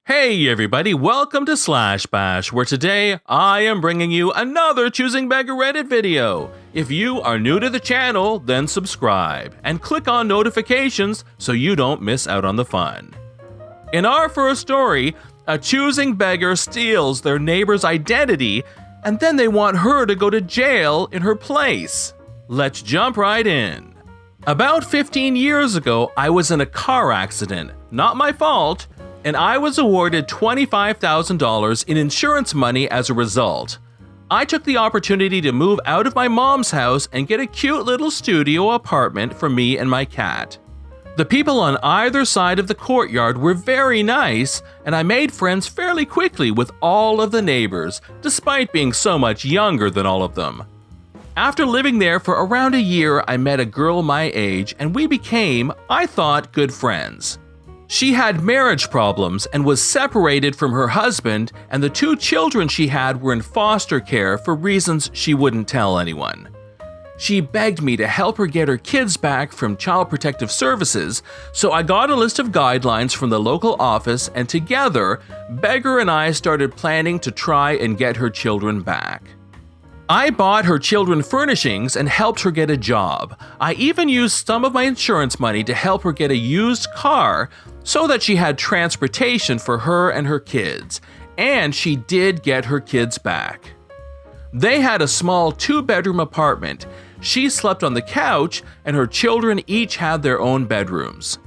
Hey everybody, welcome to Slash Bash, where today I am bringing you another Choosing Beggar Reddit video. If you are new to the channel, then subscribe and click on notifications so you don't miss out on the fun. In our first story, a choosing beggar steals their neighbor's identity and then they want her to go to jail in her place. Let's jump right in. About 15 years ago, I was in a car accident, not my fault, and I was awarded $25,000 in insurance money as a result. I took the opportunity to move out of my mom's house and get a cute little studio apartment for me and my cat. The people on either side of the courtyard were very nice, and I made friends fairly quickly with all of the neighbors, despite being so much younger than all of them. After living there for around a year, I met a girl my age, and we became, I thought, good friends. She had marriage problems and was separated from her husband, and the two children she had were in foster care for reasons she wouldn't tell anyone. She begged me to help her get her kids back from Child Protective Services, so I got a list of guidelines from the local office, and together, Beggar and I started planning to try and get her children back. I bought her children furnishings and helped her get a job. I even used some of my insurance money to help her get a used car so that she had transportation for her and her kids, and she did get her kids back. They had a small 2-bedroom apartment. She slept on the couch, and her children each had their own bedrooms.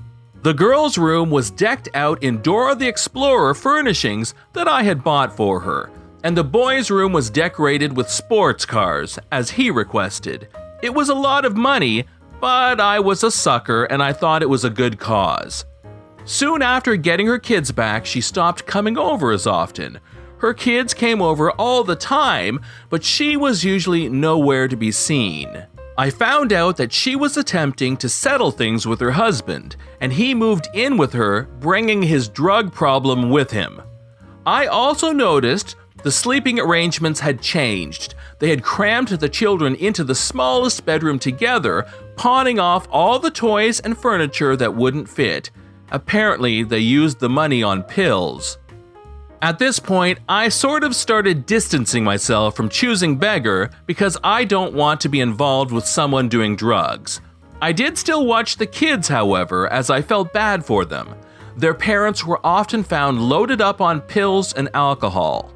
The girl's room was decked out in Dora the Explorer furnishings that I had bought for her, and the boy's room was decorated with sports cars, as he requested. It was a lot of money, but I was a sucker and I thought it was a good cause. Soon after getting her kids back, she stopped coming over as often. Her kids came over all the time, but she was usually nowhere to be seen. I found out that she was attempting to settle things with her husband, and he moved in with her, bringing his drug problem with him. I also noticed the sleeping arrangements had changed. They had crammed the children into the smallest bedroom together, pawning off all the toys and furniture that wouldn't fit. Apparently, they used the money on pills. At this point, I sort of started distancing myself from Choosing Beggar because I don't want to be involved with someone doing drugs. I did still watch the kids, however, as I felt bad for them. Their parents were often found loaded up on pills and alcohol.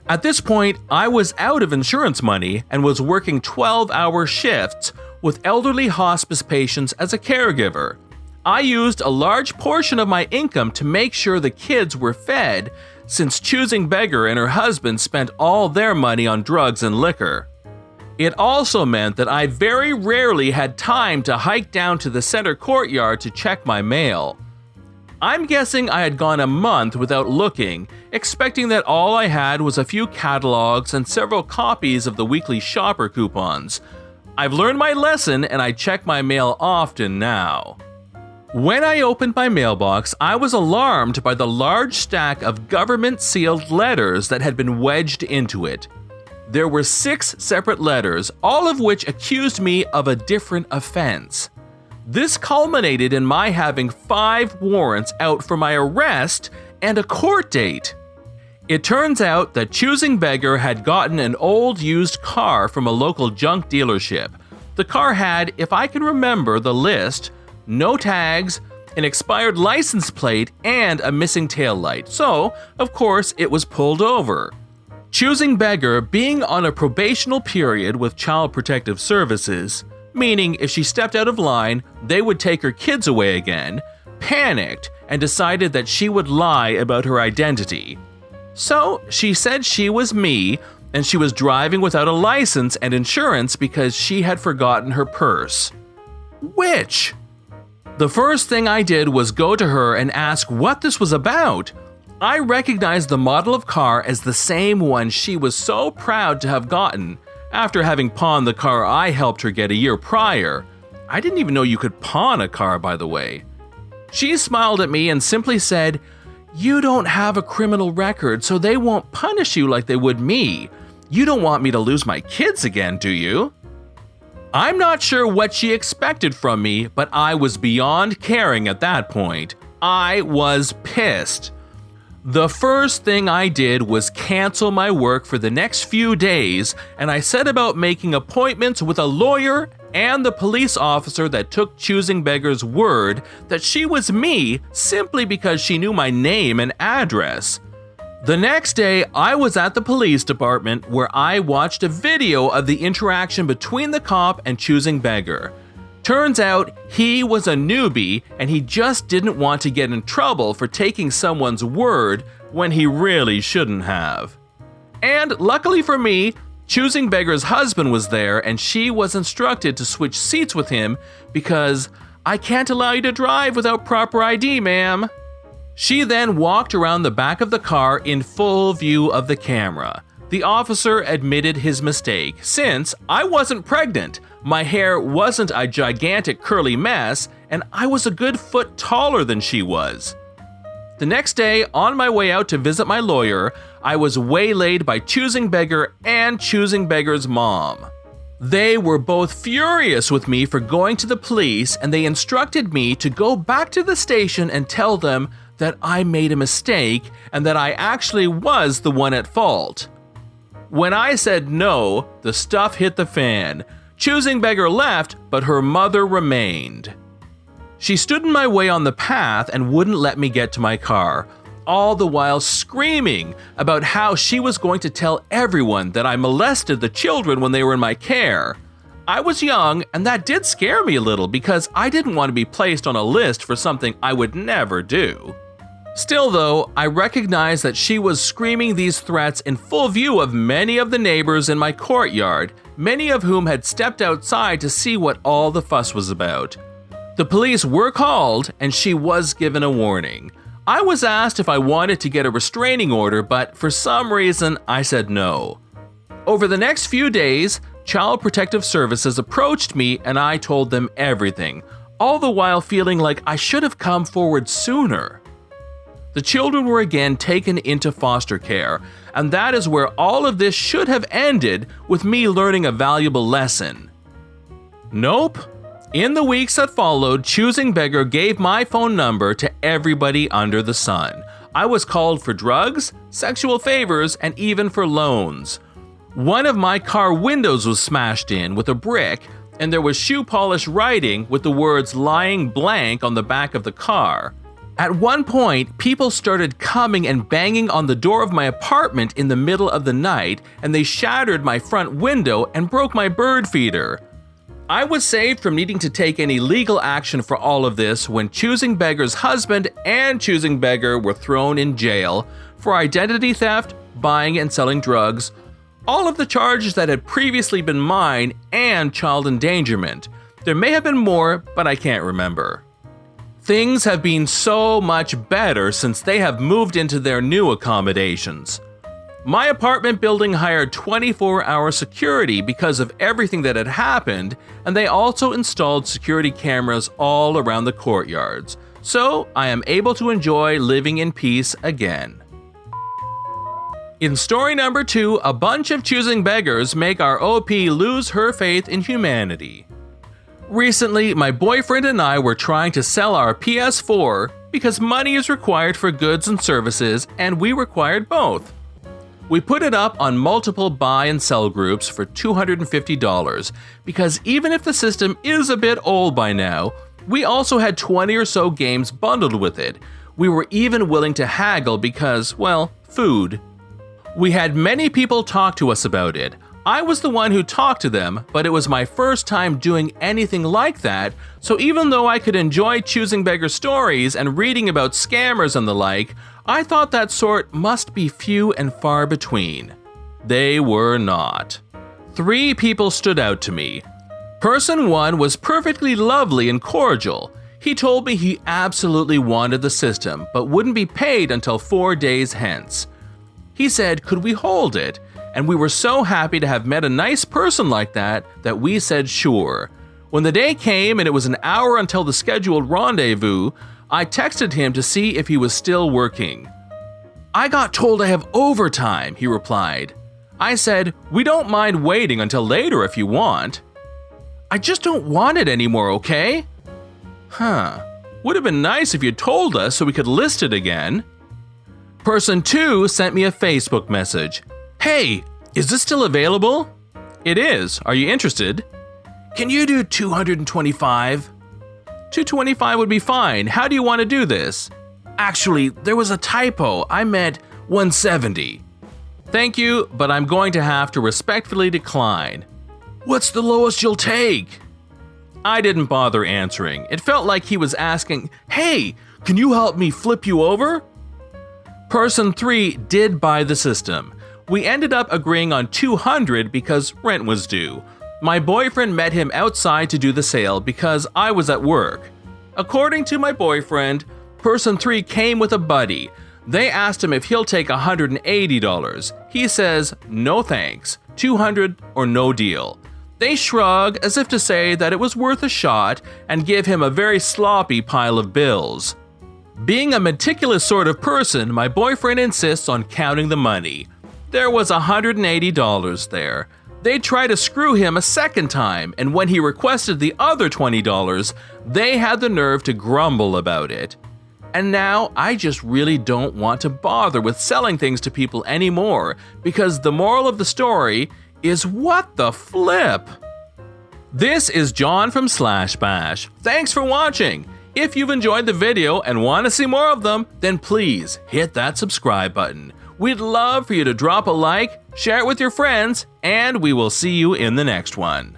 At this point, I was out of insurance money and was working 12-hour shifts with elderly hospice patients as a caregiver. I used a large portion of my income to make sure the kids were fed, since Choosing Beggar and her husband spent all their money on drugs and liquor. It also meant that I very rarely had time to hike down to the center courtyard to check my mail. I'm guessing I had gone a month without looking, expecting that all I had was a few catalogs and several copies of the weekly shopper coupons. I've learned my lesson and I check my mail often now. When I opened my mailbox, I was alarmed by the large stack of government-sealed letters that had been wedged into it. There were 6 separate letters, all of which accused me of a different offense. This culminated in my having 5 warrants out for my arrest and a court date. It turns out that Choosing Beggar had gotten an old used car from a local junk dealership. The car had, if I can remember the list, no tags, an expired license plate, and a missing taillight, so, of course, it was pulled over. Choosing Beggar, being on a probational period with Child Protective Services, meaning if she stepped out of line, they would take her kids away again, panicked and decided that she would lie about her identity. So, she said she was me, and she was driving without a license and insurance because she had forgotten her purse. Which? The first thing I did was go to her and ask what this was about. I recognized the model of car as the same one she was so proud to have gotten after having pawned the car I helped her get a year prior. I didn't even know you could pawn a car, by the way. She smiled at me and simply said, "You don't have a criminal record, so they won't punish you like they would me. You don't want me to lose my kids again, do you?" I'm not sure what she expected from me, but I was beyond caring at that point. I was pissed. The first thing I did was cancel my work for the next few days, and I set about making appointments with a lawyer and the police officer that took Choosing Beggar's word that she was me simply because she knew my name and address. The next day, I was at the police department where I watched a video of the interaction between the cop and Choosing Beggar. Turns out he was a newbie and he just didn't want to get in trouble for taking someone's word when he really shouldn't have. And luckily for me, Choosing Beggar's husband was there and she was instructed to switch seats with him because I can't allow you to drive without proper ID, ma'am. She then walked around the back of the car in full view of the camera. The officer admitted his mistake, since I wasn't pregnant, my hair wasn't a gigantic curly mess, and I was a good foot taller than she was. The next day, on my way out to visit my lawyer, I was waylaid by Choosing Beggar and Choosing Beggar's mom. They were both furious with me for going to the police, and they instructed me to go back to the station and tell them that I made a mistake and that I actually was the one at fault. When I said no, the stuff hit the fan. Choosing Beggar left, but her mother remained. She stood in my way on the path and wouldn't let me get to my car, all the while screaming about how she was going to tell everyone that I molested the children when they were in my care. I was young, and that did scare me a little because I didn't want to be placed on a list for something I would never do. Still though, I recognized that she was screaming these threats in full view of many of the neighbors in my courtyard, many of whom had stepped outside to see what all the fuss was about. The police were called, and she was given a warning. I was asked if I wanted to get a restraining order, but for some reason I said no. Over the next few days, Child Protective Services approached me and I told them everything, all the while feeling like I should have come forward sooner. The children were again taken into foster care, and that is where all of this should have ended, with me learning a valuable lesson. Nope. In the weeks that followed, Choosing Beggar gave my phone number to everybody under the sun. I was called for drugs, sexual favors, and even for loans. One of my car windows was smashed in with a brick, and there was shoe polish writing with the words "lying blank" on the back of the car. At one point, people started coming and banging on the door of my apartment in the middle of the night, and they shattered my front window and broke my bird feeder. I was saved from needing to take any legal action for all of this when Choosing Beggar's husband and Choosing Beggar were thrown in jail for identity theft, buying and selling drugs, all of the charges that had previously been mine, and child endangerment. There may have been more, but I can't remember. Things have been so much better since they have moved into their new accommodations. My apartment building hired 24-hour security because of everything that had happened, and they also installed security cameras all around the courtyards, so I am able to enjoy living in peace again. In story number 2, a bunch of Choosing Beggars make our OP lose her faith in humanity. Recently, my boyfriend and I were trying to sell our PS4 because money is required for goods and services, and we required both. We put it up on multiple buy and sell groups for $250 because even if the system is a bit old by now, we also had 20 or so games bundled with it. We were even willing to haggle because, well, food. We had many people talk to us about it. I was the one who talked to them, but it was my first time doing anything like that, so even though I could enjoy Choosing Beggar stories and reading about scammers and the like, I thought that sort must be few and far between. They were not. 3 people stood out to me. Person 1 was perfectly lovely and cordial. He told me he absolutely wanted the system, but wouldn't be paid until 4 days hence. He said, could we hold it? And we were so happy to have met a nice person like that we said sure. When the day came and it was an hour until the scheduled rendezvous, I texted him to see if he was still working. I got told I have overtime, he replied. I said, we don't mind waiting until later if you want. I just don't want it anymore, okay? Would have been nice if you told us so we could list it again. Person 2 sent me a Facebook message. Hey, is this still available? It is. Are you interested? Can you do 225? 225 would be fine. How do you want to do this? Actually, there was a typo. I meant 170. Thank you, but I'm going to have to respectfully decline. What's the lowest you'll take? I didn't bother answering. It felt like he was asking, hey, can you help me flip you over? Person 3 did buy the system. We ended up agreeing on 200 because rent was due. My boyfriend met him outside to do the sale because I was at work. According to my boyfriend, Person 3 came with a buddy. They asked him if he'll take $180. He says, no thanks, 200 or no deal. They shrug as if to say that it was worth a shot and give him a very sloppy pile of bills. Being a meticulous sort of person, my boyfriend insists on counting the money. There was $180 there. They tried to screw him a second time, and when he requested the other $20, they had the nerve to grumble about it. And now I just really don't want to bother with selling things to people anymore because the moral of the story is what the flip? This is John from Slash Bash. Thanks for watching. If you've enjoyed the video and want to see more of them, then please hit that subscribe button. We'd love for you to drop a like, share it with your friends, and we will see you in the next one.